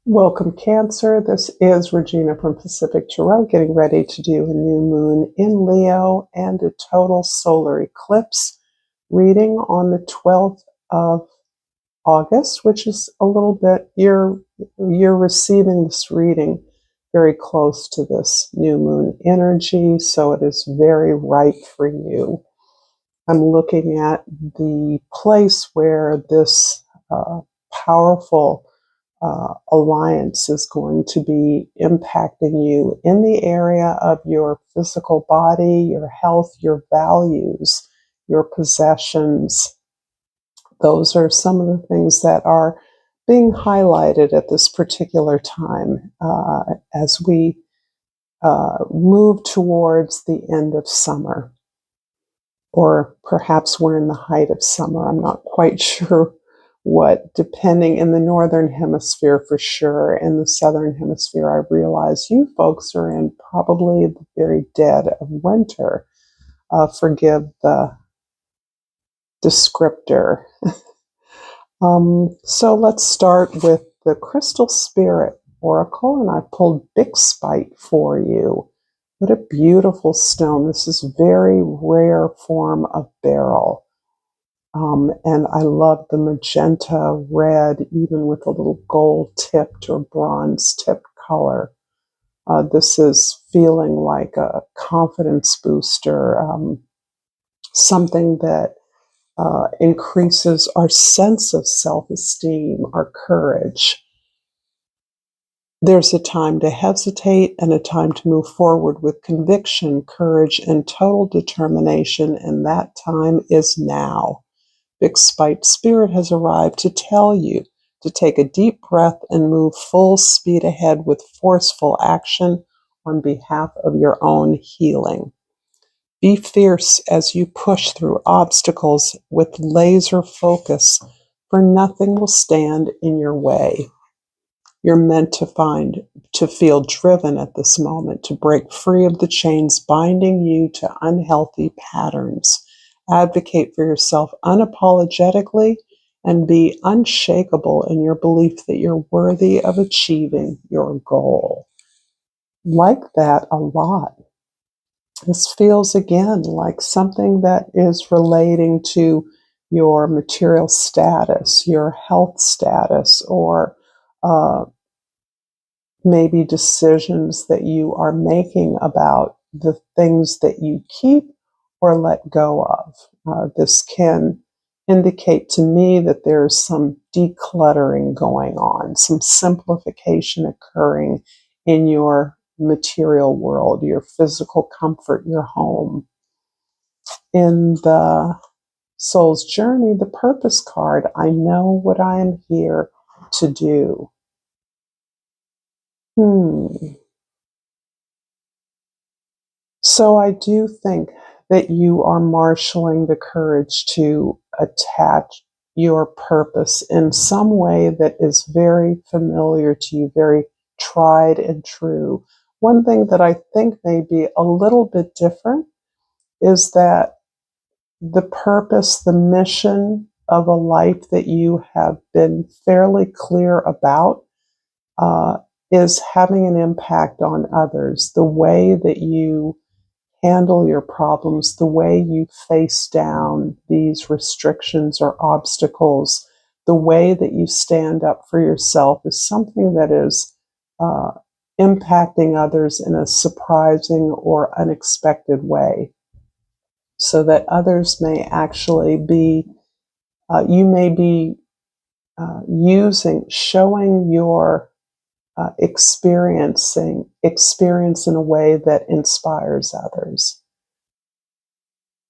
Welcome, Cancer. This is Regina from Pacific Tarot, getting ready to do a new moon in Leo and a total solar eclipse reading on the 12th of August, which is a little bit, you're receiving this reading very close to this new moon energy, so it is very right for you. I'm looking at the place where this powerful alliance is going to be impacting you in the area of your physical body, your health, your values, your possessions. Those are some of the things that are being highlighted at this particular time as we move towards the end of summer. Or perhaps we're in the height of summer. I'm not quite sure what, depending in the northern hemisphere for sure. In the southern hemisphere, I realize you folks are in probably the very dead of winter. Forgive the descriptor. So let's start with the Crystal Spirit Oracle, and I pulled Big Spite for you. What a beautiful stone. This is very rare form of beryl. And I love the magenta red, even with a little gold tipped or bronze tipped color. This is feeling like a confidence booster, something that increases our sense of self-esteem, our courage. There's a time to hesitate and a time to move forward with conviction, courage, and total determination, and that time is now. Big Spite Spirit has arrived to tell you to take a deep breath and move full speed ahead with forceful action on behalf of your own healing. Be fierce as you push through obstacles with laser focus, for nothing will stand in your way. You're meant to feel driven at this moment, to break free of the chains binding you to unhealthy patterns. Advocate for yourself unapologetically and be unshakable in your belief that you're worthy of achieving your goal. Like that a lot. This feels again like something that is relating to your material status, your health status, or maybe decisions that you are making about the things that you keep or let go of. This can indicate to me that there's some decluttering going on, some simplification occurring in your material world, your physical comfort, your home. In the Soul's Journey, the Purpose card, I know what I am here to do. So I do think that you are marshaling the courage to attach your purpose in some way that is very familiar to you, very tried and true. One thing that I think may be a little bit different is that the purpose, the mission of a life that you have been fairly clear about is having an impact on others. The way that you handle your problems, the way you face down these restrictions or obstacles, the way that you stand up for yourself is something that is impacting others in a surprising or unexpected way. So that others may actually be, you may be showing your experience in a way that inspires others,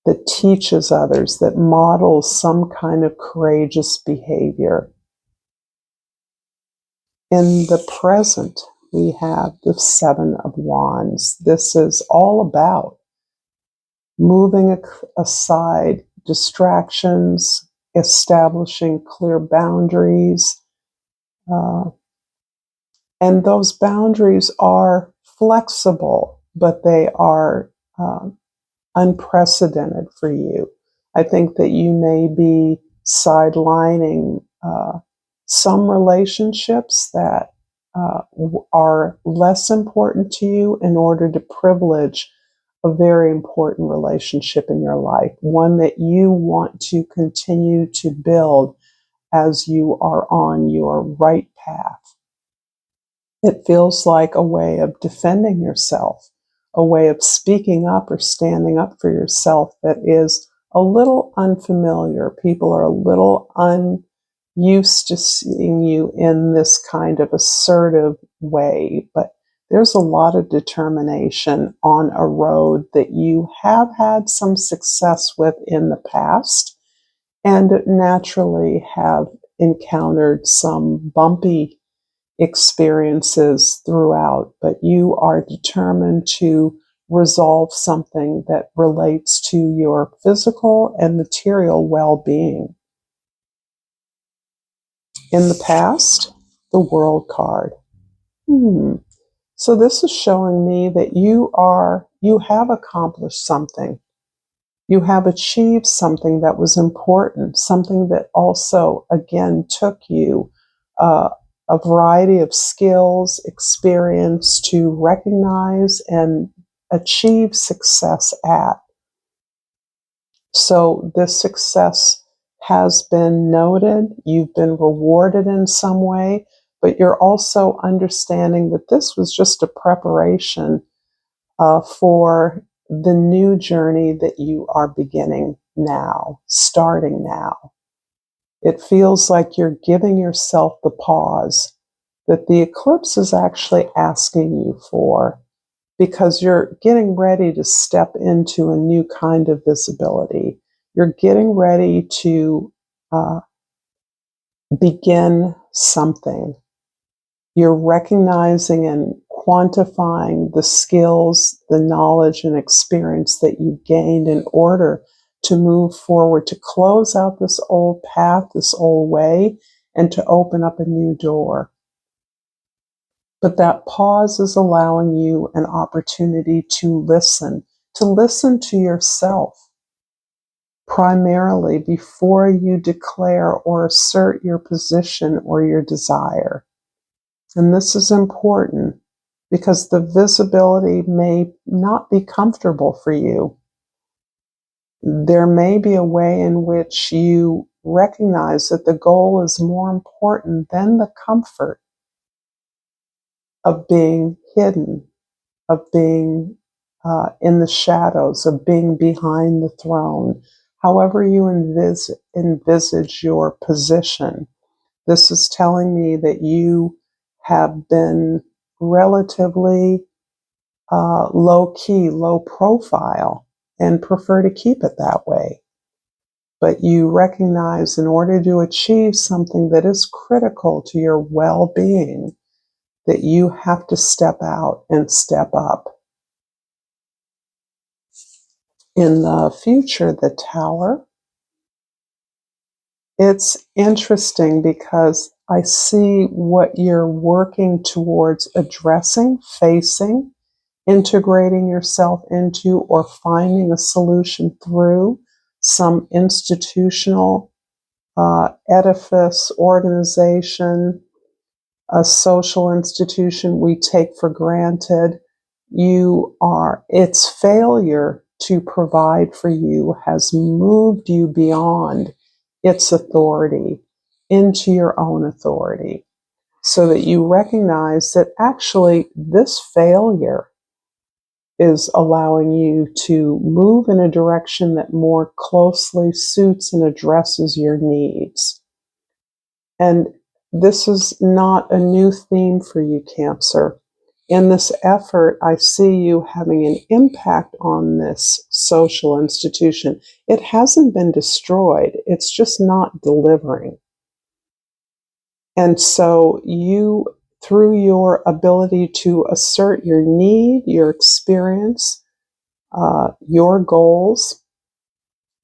that teaches others, that models some kind of courageous behavior. In the present, we have the Seven of Wands. This is all about moving aside distractions, establishing clear boundaries, and those boundaries are flexible, but they are unprecedented for you. I think that you may be sidelining some relationships that are less important to you in order to privilege a very important relationship in your life, one that you want to continue to build as you are on your right path. It feels like a way of defending yourself, a way of speaking up or standing up for yourself that is a little unfamiliar. People are a little unused to seeing you in this kind of assertive way, but there's a lot of determination on a road that you have had some success with in the past and naturally have encountered some bumpy experiences throughout, but you are determined to resolve something that relates to your physical and material well-being. In the past, the World card. So this is showing me that you have accomplished something. You have achieved something that was important, something that also, again, took you a variety of skills, experience to recognize and achieve success at. So this success has been noted, you've been rewarded in some way, but you're also understanding that this was just a preparation for the new journey that you are beginning now, starting now. It feels like you're giving yourself the pause that the eclipse is actually asking you for, because you're getting ready to step into a new kind of visibility. You're getting ready to begin something. You're recognizing and quantifying the skills, the knowledge, and experience that you've gained in order to move forward, to close out this old path, this old way, and to open up a new door. But that pause is allowing you an opportunity to listen to yourself, primarily before you declare or assert your position or your desire. And this is important because the visibility may not be comfortable for you. There may be a way in which you recognize that the goal is more important than the comfort of being hidden, of being in the shadows, of being behind the throne. However you envisage your position, this is telling me that you have been relatively low key, low profile, and prefer to keep it that way. But you recognize in order to achieve something that is critical to your well-being, that you have to step out and step up. In the future, the Tower, it's interesting because I see what you're working towards addressing, facing, integrating yourself into, or finding a solution through some institutional edifice, organization, a social institution we take for granted. Its failure to provide for you has moved you beyond its authority into your own authority, so that you recognize that actually this failure is allowing you to move in a direction that more closely suits and addresses your needs. And this is not a new theme for you, Cancer. In this effort, I see you having an impact on this social institution. It hasn't been destroyed, it's just not delivering. And so you, through your ability to assert your need, your experience, your goals,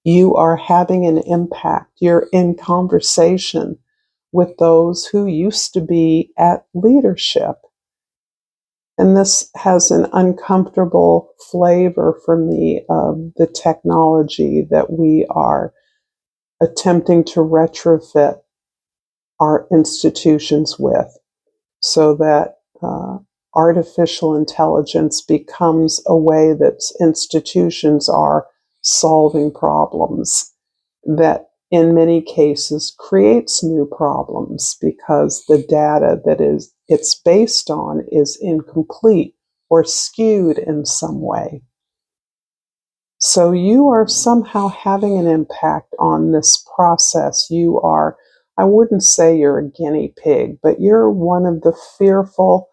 you are having an impact. You're in conversation with those who used to be at leadership. And this has an uncomfortable flavor for me of the technology that we are attempting to retrofit our institutions with. so that artificial intelligence becomes a way that institutions are solving problems, that in many cases creates new problems because the data that it's based on is incomplete or skewed in some way. So you are somehow having an impact on this process. You are, I wouldn't say you're a guinea pig, but you're one of the fearful,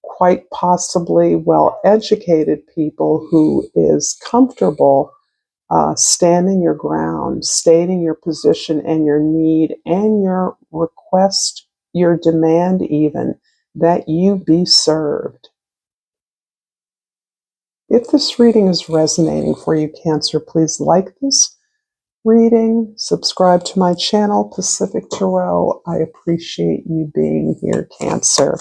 quite possibly well-educated people who is comfortable standing your ground, stating your position and your need and your request, your demand even, that you be served. If this reading is resonating for you, Cancer, please like this reading, subscribe to my channel, Pacific Tarot. I appreciate you being here, Cancer.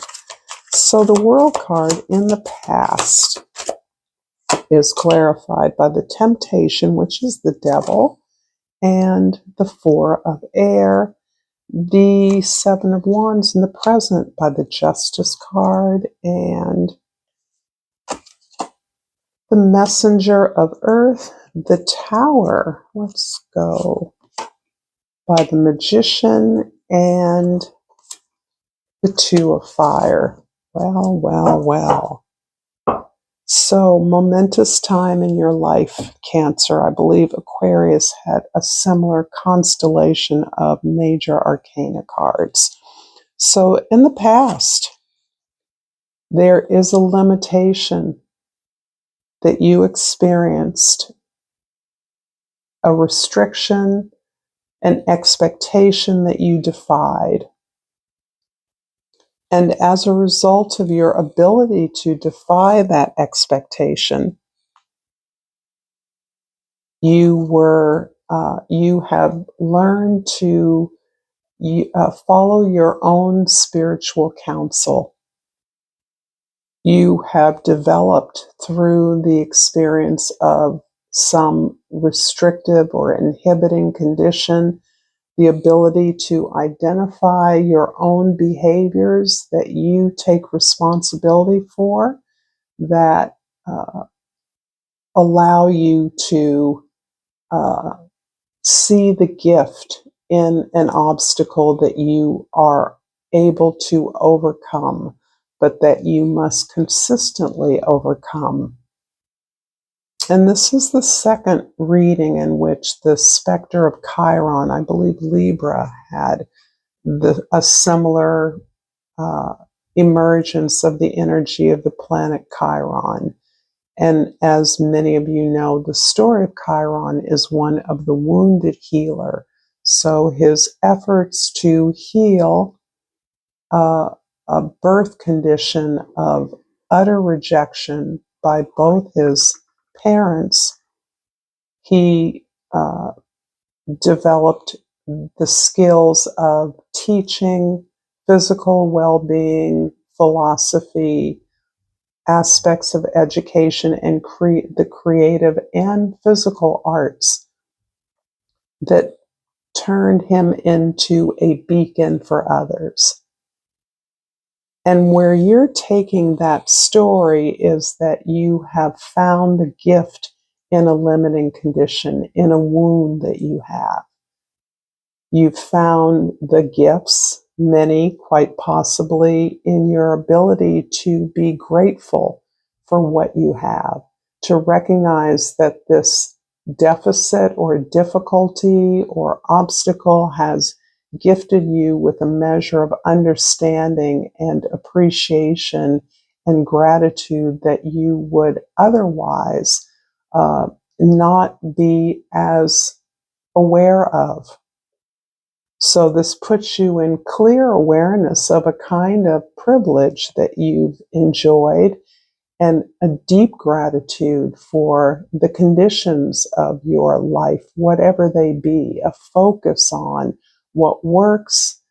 So the World card in the past is clarified by the Temptation, which is the devil, and the Four of Air, the Seven of Wands in the present by the Justice card, and the Messenger of Earth, the Tower. Let's go by the Magician and the Two of Fire. Well, well, well. So, momentous time in your life, Cancer. I believe Aquarius had a similar constellation of major arcana cards. So, in the past, there is a limitation that you experienced, a restriction, an expectation that you defied. And as a result of your ability to defy that expectation, you have learned to follow your own spiritual counsel. You have developed through the experience of some restrictive or inhibiting condition the ability to identify your own behaviors that you take responsibility for, that allow you to see the gift in an obstacle that you are able to overcome, but that you must consistently overcome. And this is the second reading in which the specter of Chiron, I believe Libra, had a similar emergence of the energy of the planet Chiron. And as many of you know, the story of Chiron is one of the wounded healer. So his efforts to heal a birth condition of utter rejection by both his parents, he developed the skills of teaching, physical well-being, philosophy, aspects of education, and the creative and physical arts that turned him into a beacon for others. And where you're taking that story is that you have found the gift in a limiting condition, in a wound that you have. You've found the gifts, many quite possibly, in your ability to be grateful for what you have, to recognize that this deficit or difficulty or obstacle has gifted you with a measure of understanding and appreciation and gratitude that you would otherwise not be as aware of. So this puts you in clear awareness of a kind of privilege that you've enjoyed and a deep gratitude for the conditions of your life, whatever they be, a focus on what works,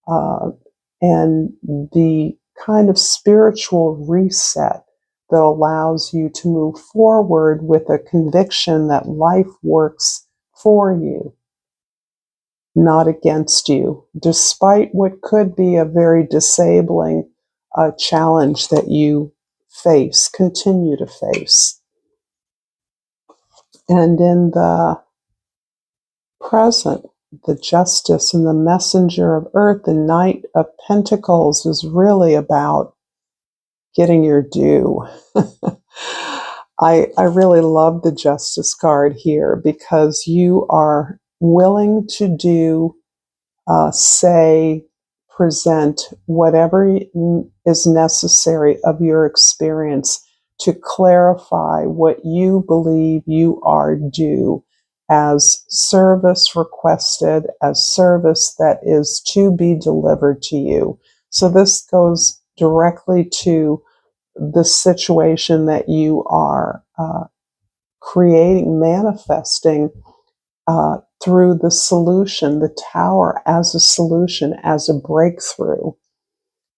and the kind of spiritual reset that allows you to move forward with a conviction that life works for you, not against you, despite what could be a very disabling challenge that you face, continue to face. And in the present, the Justice and the Messenger of Earth, the Knight of Pentacles, is really about getting your due. I really love the Justice card here because you are willing to do, say, present whatever is necessary of your experience to clarify what you believe you are due as service requested, as service that is to be delivered to you. So this goes directly to the situation that you are creating, manifesting through the solution, the tower as a solution, as a breakthrough.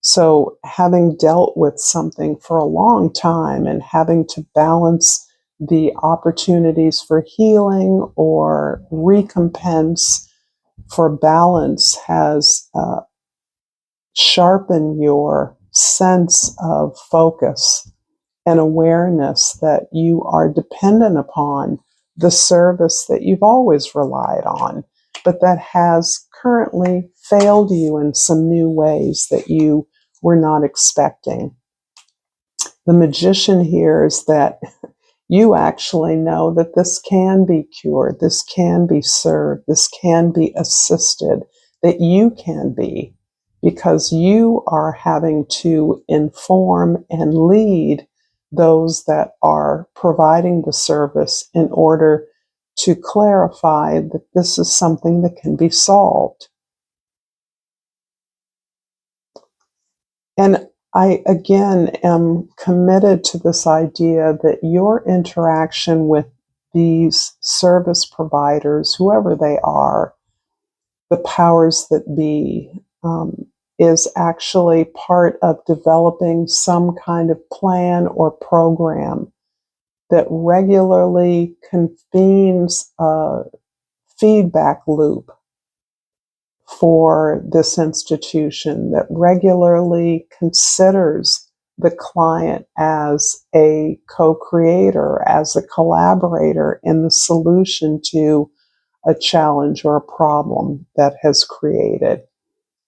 So having dealt with something for a long time and having to balance the opportunities for healing or recompense for balance has sharpened your sense of focus and awareness that you are dependent upon the service that you've always relied on, but that has currently failed you in some new ways that you were not expecting. The magician here is that you actually know that this can be cured, this can be served, this can be assisted, that you can be, because you are having to inform and lead those that are providing the service in order to clarify that this is something that can be solved. And I, again, am committed to this idea that your interaction with these service providers, whoever they are, the powers that be, is actually part of developing some kind of plan or program that regularly convenes a feedback loop for this institution, that regularly considers the client as a co-creator, as a collaborator in the solution to a challenge or a problem that has created.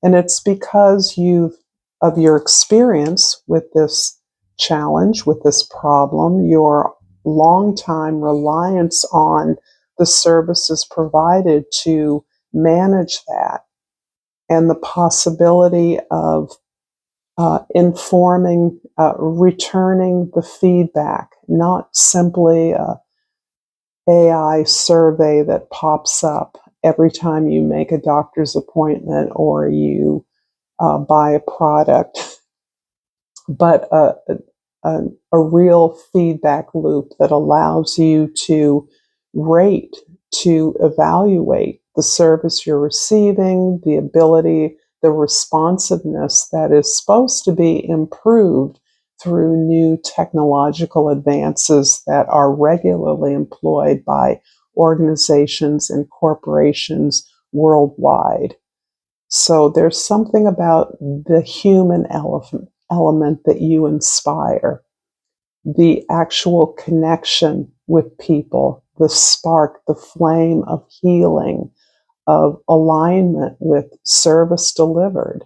And it's because of your experience with this challenge, with this problem, your long time reliance on the services provided to manage that, and the possibility of informing, returning the feedback, not simply a AI survey that pops up every time you make a doctor's appointment or you buy a product, but a real feedback loop that allows you to rate, to evaluate the service you're receiving, the ability, the responsiveness that is supposed to be improved through new technological advances that are regularly employed by organizations and corporations worldwide. So there's something about the human element that you inspire, the actual connection with people, the spark, the flame of healing, of alignment with service delivered,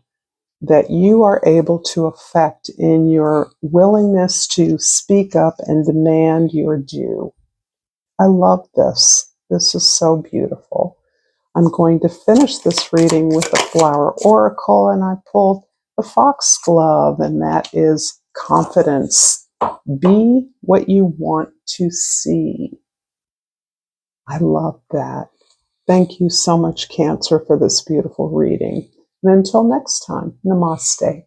that you are able to affect in your willingness to speak up and demand your due. I love this. This is so beautiful. I'm going to finish this reading with the Flower Oracle, and I pulled the Foxglove, and that is confidence. Be what you want to see. I love that. Thank you so much, Cancer, for this beautiful reading. And until next time, namaste.